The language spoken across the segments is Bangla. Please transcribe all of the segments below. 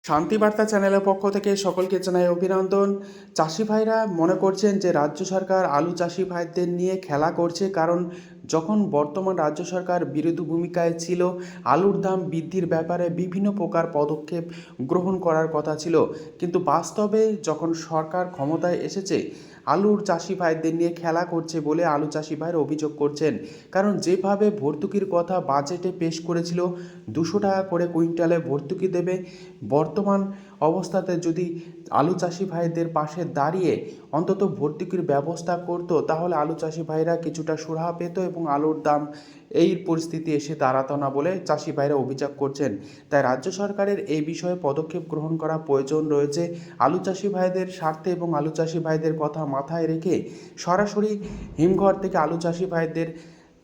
শান্তিবার্তা চ্যানেলের পক্ষ থেকে সকলকে জানাই অভিনন্দন। চাষি ভাইরা মনে করছেন যে রাজ্য সরকার আলু চাষি ভাইদের নিয়ে খেলা করছে, কারণ যখন বর্তমান রাজ্য সরকার বিরোধী ভূমিকায় ছিল, আলুর দাম বৃদ্ধির ব্যাপারে বিভিন্ন প্রকার পদক্ষেপ গ্রহণ করার কথা ছিল, কিন্তু বাস্তবে যখন সরকার ক্ষমতায় এসেছে আলুর চাষি ভাইদের নিয়ে খেলা করছে বলে আলু চাষি ভাইয়ের অভিযোগ করছেন। কারণ যেভাবে ভর্তুকির কথা বাজেটে পেশ করেছিল, 200 টাকা করে কুইন্টালে ভর্তুকি দেবে, বর্তমান অবস্থাতে যদি আলু চাষি ভাইদের পাশে দাঁড়িয়ে অন্তত ভর্তুকির ব্যবস্থা করতো, তাহলে আলু চাষি ভাইরা কিছুটা সুরাহা পেত এবং আলুর দাম এই পরিস্থিতি এসে দাঁড়াতো না বলে চাষি ভাইরা অভিযোগ করছেন। তাই রাজ্য সরকারের এই বিষয়ে পদক্ষেপ গ্রহণ করা প্রয়োজন রয়েছে। আলু চাষি ভাইদের স্বার্থে এবং আলু চাষি ভাইদের কথা মাথায় রেখে সরাসরি হিমঘর থেকে আলু চাষি ভাইদের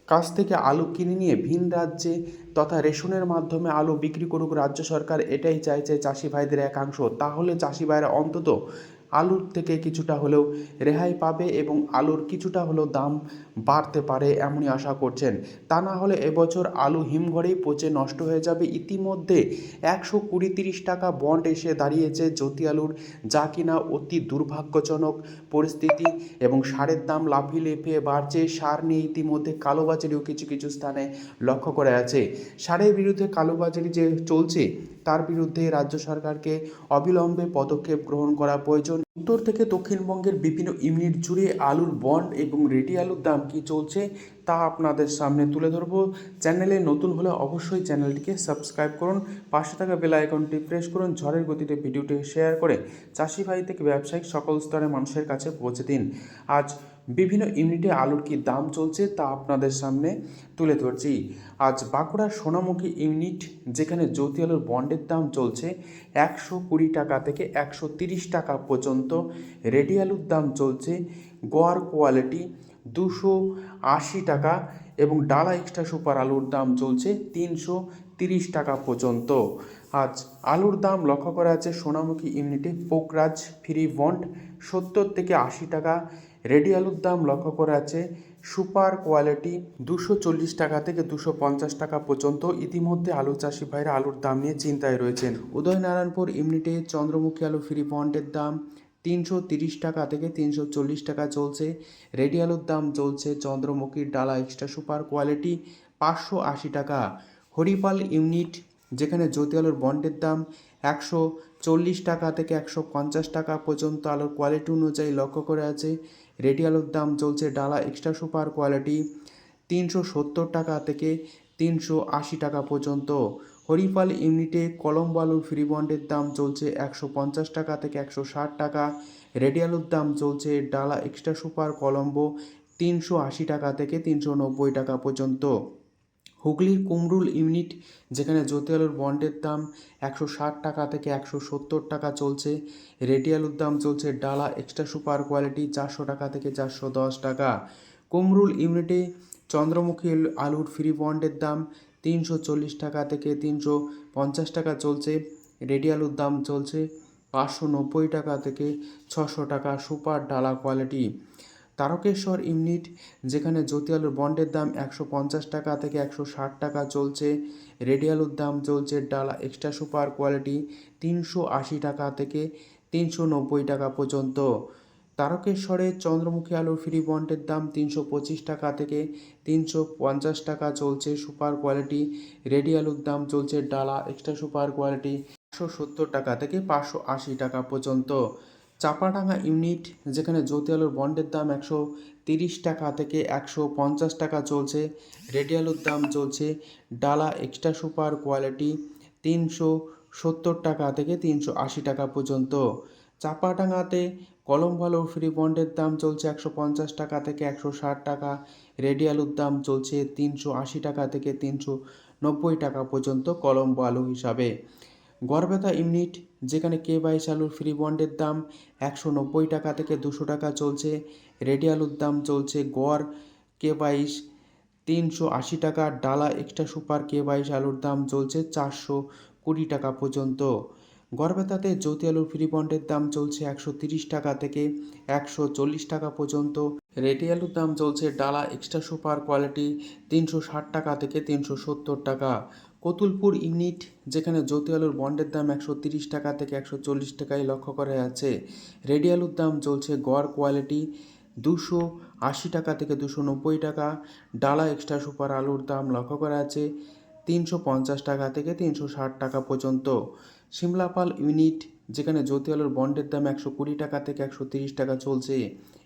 কাছ থেকে আলু কিনে নিয়ে ভিন রাজ্যে তথা রেশনের মাধ্যমে আলু বিক্রি করুক রাজ্য সরকার, এটাই চাইছে চাষি ভাইদের একাংশ। তাহলে চাষি ভাইরা অন্তত আলুর থেকে কিছুটা হলেও রেহাই পাবে এবং আলুর কিছুটা হলেও দাম বাড়তে পারে এমনই আশা করছেন। তা না হলে এবছর আলু হিমঘরেই পচে নষ্ট হয়ে যাবে। ইতিমধ্যে 120-30 টাকা বন্ড এসে দাঁড়িয়েছে জ্যোতি আলুর, যা কিনা অতি দুর্ভাগ্যজনক পরিস্থিতি এবং সারের দাম লাফিয়ে লাফিয়ে বাড়ছে। সার নিয়ে ইতিমধ্যে কালোবাজারিও কিছু কিছু স্থানে লক্ষ্য করে আছে। সারের বিরুদ্ধে কালোবাজারি যে চলছে, তার বিরুদ্ধে রাজ্য সরকারকে অবিলম্বে পদক্ষেপ গ্রহণ করা প্রয়োজন। উত্তর থেকে দক্ষিণবঙ্গের বিভিন্ন ইউনিট জুড়ে আলুর বন্ড এবং রেডি আলুর দাম কী চলছে তা আপনাদের সামনে তুলে ধরবো। চ্যানেলে নতুন হলে অবশ্যই চ্যানেলটিকে সাবস্ক্রাইব করুন, পাশে থাকা বেল আইকনটি প্রেস করুন, ঝড়ের গতিতে ভিডিওটি শেয়ার করে চাষি ভাই থেকে ব্যবসায়িক সকল স্তরের মানুষের কাছে পৌঁছে দিন। আজ বিভিন্ন ইউনিটে আলুর কী দাম চলছে তা আপনাদের সামনে তুলে ধরছি। আজ বাঁকুড়ার সোনামুখী ইউনিট, যেখানে জ্যোতি আলুর বন্ডের দাম চলছে 120 টাকা থেকে 130 টাকা পর্যন্ত। রেডি আলুর দাম চলছে গোয়ার কোয়ালিটি 280 টাকা এবং ডালা এক্সট্রা সুপার আলুর দাম চলছে 330 টাকা পর্যন্ত। আজ আলুর দাম লক্ষ্য করা আছে সোনামুখী ইউনিটে পোকরাজ ফ্রি বন্ড 70 থেকে 80 টাকা। রেডি আলুর দাম লক্ষ্য করা আছে সুপার কোয়ালিটি 240 টাকা থেকে 250 টাকা পর্যন্ত। ইতিমধ্যে আলু চাষি ভাইরা আলুর দাম নিয়ে চিন্তায় রয়েছেন। উদয়নারায়ণপুর ইউনিটে চন্দ্রমুখী আলু ফ্রি বন্ডের দাম 330 টাকা থেকে 340 টাকা চলছে। রেডি আলুর দাম চলছে চন্দ্রমুখীর ডালা এক্সট্রা সুপার কোয়ালিটি 580 টাকা। হরিপাল ইউনিট, যেখানে জ্যোতি আলুর বন্ডের দাম 140 টাকা থেকে 150 টাকা পর্যন্ত আলুর কোয়ালিটি অনুযায়ী লক্ষ্য করে আছে। রেডি আলুর দাম চলছে ডালা এক্সট্রা সুপার কোয়ালিটি 370 টাকা থেকে 380 টাকা পর্যন্ত। হরিপাল ইউনিটে কলম্বো আলুর ফ্রি বন্ডের দাম চলছে 150 টাকা থেকে 160 টাকা। রেডি আলুর দাম চলছে ডালা এক্সট্রা সুপার কলম্বো 380 টাকা থেকে 390 টাকা পর্যন্ত। হুগলির কুমরুল ইউনিট, যেখানে জ্যোতি আলুর বন্ডের দাম 160 টাকা থেকে 170 টাকা চলছে। রেডি আলুর দাম চলছে ডালা এক্সট্রা সুপার কোয়ালিটি 400 টাকা থেকে 410 টাকা। কুমরুল ইউনিটে চন্দ্রমুখী আলুর ফ্রি বন্ডের দাম 340 টাকা থেকে 350 টাকা চলছে। রেডি আলুর দাম চলছে 590 টাকা থেকে 600 টাকা সুপার ডালা কোয়ালিটি। তারকেশ্বর ইউনিট, যেখানে জ্যোতি আলুর বন্ডের দাম 150 টাকা থেকে 160 টাকা চলছে। রেডি আলুর দাম চলছে ডালা এক্সট্রা সুপার কোয়ালিটি 380 টাকা থেকে 390 টাকা পর্যন্ত। তারকেশ্বরে চন্দ্রমুখী আলুর ফ্রি বন্ডের দাম 325 টাকা থেকে 350 টাকা চলছে সুপার কোয়ালিটি। রেডি আলুর দাম চলছে ডালা এক্সট্রা সুপার কোয়ালিটি 570 টাকা থেকে 580 টাকা পর্যন্ত। চাপাডাঙ্গা ইউনিট, যেখানে জ্যোতি আলুর বন্ডের দাম 130 টাকা থেকে 150 টাকা চলছে। রেডি আলুর দাম চলছে ডালা এক্সট্রা সুপার কোয়ালিটি 370 টাকা থেকে 380 টাকা পর্যন্ত। চাপাডাঙ্গাতে কলম্বো আলুর ফ্রি বন্ডের দাম চলছে 150 টাকা থেকে 160 টাকা। রেডি আলুর দাম চলছে 380 টাকা থেকে 390 টাকা পর্যন্ত কলম্বো আলু হিসাবে। গড়বেতা ইউনিট, যেখানে K22 আলুর ফ্রি বন্ডের দাম 190 টাকা থেকে 200 টাকা চলছে। রেডি আলুর দাম চলছে গড় K22 380 টাকা। ডালা এক্সট্রা সুপার K22 আলুর দাম চলছে 420 টাকা পর্যন্ত। গড়বেতাতে জ্যোতি আলুর ফ্রি বন্ডের দাম চলছে 130 টাকা থেকে 140 টাকা পর্যন্ত। রেডি আলুর দাম চলছে ডালা এক্সট্রা সুপার কোয়ালিটি 360 টাকা থেকে 370 টাকা। কতুলপুর ইউনিট, যেখানে জ্যোতি আলুর বন্ডের দাম 130 টাকা থেকে 140 টাকায় লক্ষ্য করা যাচ্ছে। রেডি আলুর দাম চলছে গড় কোয়ালিটি 280 টাকা থেকে 290 টাকা। ডালা এক্সট্রা সুপার আলুর দাম লক্ষ্য করা যাচ্ছে 350 টাকা থেকে 360 টাকা পর্যন্ত। সিমলাপাল ইউনিট, যেখানে জ্যোতি আলুর বন্ডের দাম 120 টাকা থেকে 130 টাকা চলছে।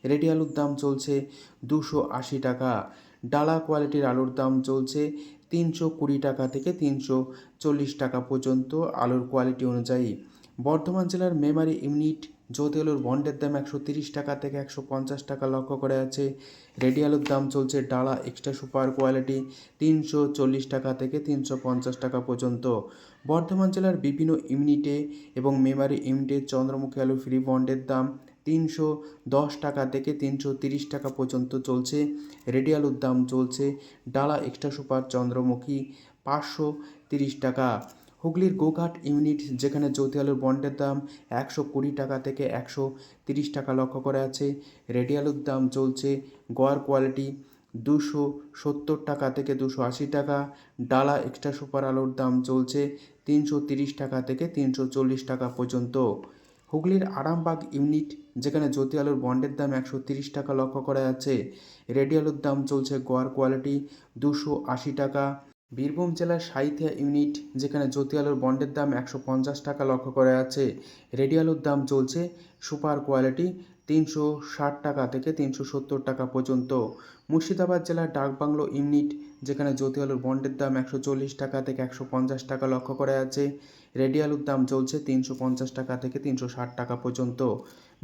রেডি আলুর দাম চলছে 280 টাকা। ডালা কোয়ালিটির আলুর দাম চলছে 320 টাকা থেকে 340 টাকা পর্যন্ত আলুর কোয়ালিটি অনুযায়ী। বর্ধমান জেলার মেমারি ইউনিট, জ্যোতি আলুর বন্ডের দাম 130 টাকা থেকে 150 টাকা লক্ষ্য করে আছে। রেডি আলুর দাম চলছে ডালা এক্সট্রা সুপার কোয়ালিটি 340 টাকা থেকে 350 টাকা পর্যন্ত। বর্ধমান জেলার বিভিন্ন ইউনিটে এবং মেমারি ইউনিটে চন্দ্রমুখী আলু ফ্রি বন্ডের দাম 310 টাকা থেকে 330 টাকা পর্যন্ত চলছে। রেডি আলুর দাম চলছে ডালা এক্সট্রা সুপার চন্দ্রমুখী 530 টাকা। হুগলির গোঘাট ইউনিট, যেখানে জ্যোতি আলুর বন্ডের দাম 120 টাকা থেকে 130 টাকা লক্ষ্য করে আছে। রেডি আলুর দাম চলছে গড় কোয়ালিটি 270 টাকা থেকে 280 টাকা। ডালা এক্সট্রা সুপার আলুর দাম চলছে 330 টাকা থেকে 340 টাকা পর্যন্ত। হুগলির আরামবাগ ইউনিট, যেখানে জ্যোতি আলুর বন্ডের দাম 130 টাকা লক্ষ্য করা যাচ্ছে। রেডি আলুর দাম চলছে গড় কোয়ালিটি 280 টাকা। বীরভূম জেলার সাঁইথিয়া ইউনিট, যেখানে জ্যোতি আলুর বন্ডের দাম 150 টাকা লক্ষ্য করা যাচ্ছে। রেডি আলুর দাম চলছে সুপার কোয়ালিটি 360 টাকা থেকে 370 টাকা পর্যন্ত। মুর্শিদাবাদ জেলার ডাকবাংলো ইউনিট, যেখানে জ্যোতি আলুর বন্ডের দাম 140 টাকা থেকে 150 টাকা লক্ষ্য করা যাচ্ছে। রেডি আলুর দাম চলছে 350 টাকা থেকে 360 টাকা পর্যন্ত।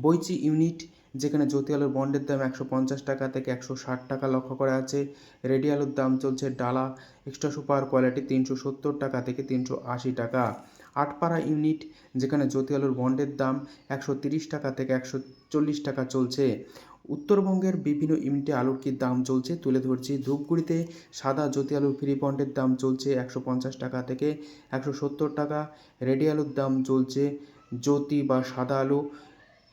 বৈচি ইউনিট, যেখানে জ্যোতি আলুর বন্ডের দাম 150 টাকা থেকে 160 টাকা লক্ষ্য করা আছে। রেডি আলুর দাম চলছে ডালা এক্সট্রা সুপার কোয়ালিটি 370 টাকা থেকে 380 টাকা। আটপাড়া ইউনিট, যেখানে জ্যোতি আলুর বন্ডের দাম 130 টাকা থেকে 140 টাকা চলছে। উত্তরবঙ্গের বিভিন্ন ইউনিটে আলুর কী দাম চলছে তুলে ধরছি। ধূপগুড়িতে সাদা জ্যোতি আলুর ফ্রি বন্ডের দাম চলছে 150 টাকা থেকে 170 টাকা। রেডি আলুর দাম চলছে জ্যোতি বা সাদা আলু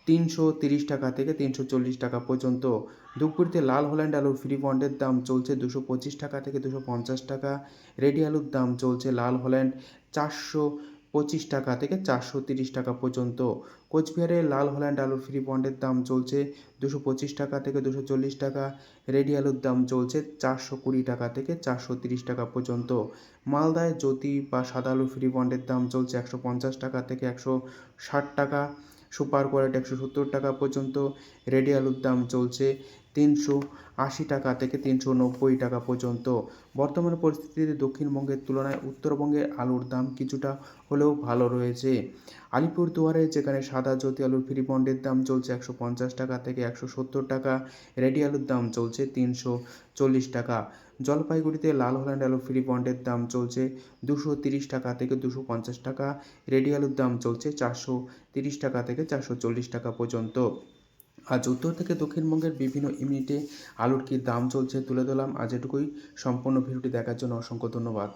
330 টাকা থেকে 340 টাকা পর্যন্ত। ধূপগুড়িতে লাল হল্যান্ড আলুর ফ্রি বন্ডের দাম চলছে 225 টাকা থেকে 250 টাকা। রেডি আলুর দাম চলছে লাল হল্যান্ড 425 টাকা থেকে 430 টাকা পর্যন্ত। কোচবিহারে লাল হল্যান্ড আলুর ফ্রি বন্ডের দাম চলছে 225 টাকা থেকে 240 টাকা। রেডি আলুর দাম চলছে 420 টাকা থেকে 430 টাকা পর্যন্ত। মালদায় জ্যোতি বা সাদা আলুর ফ্রি বন্ডের দাম চলছে 150 টাকা থেকে 160 টাকা। সুপার কোয়ালিটি 170 টাকা পর্যন্ত। রেডি আলুর দাম চলছে 380 টাকা থেকে 390 টাকা পর্যন্ত। বর্তমান পরিস্থিতিতে দক্ষিণবঙ্গের তুলনায় উত্তরবঙ্গের আলুর দাম কিছুটা হলেও ভালো রয়েছে। আলিপুরদুয়ারে, যেখানে সাদা জ্যোতি আলুর ফ্রি বন্ডের দাম চলছে 150 টাকা থেকে 170 টাকা। রেডি আলুর দাম চলছে 340 টাকা। জলপাইগুড়িতে লাল হল্যান্ড আলু ফ্রি বন্ডের দাম চলছে 230 টাকা থেকে 250 টাকা। রেডি আলুর দাম চলছে 430 টাকা থেকে 440 টাকা পর্যন্ত। আজ উত্তর থেকে দক্ষিণবঙ্গের বিভিন্ন ইউনিটে আলুর কী দাম চলছে তুলে ধরলাম। আজ এটুকুই। সম্পূর্ণ ভিডিওটি দেখার জন্য অসংখ্য ধন্যবাদ।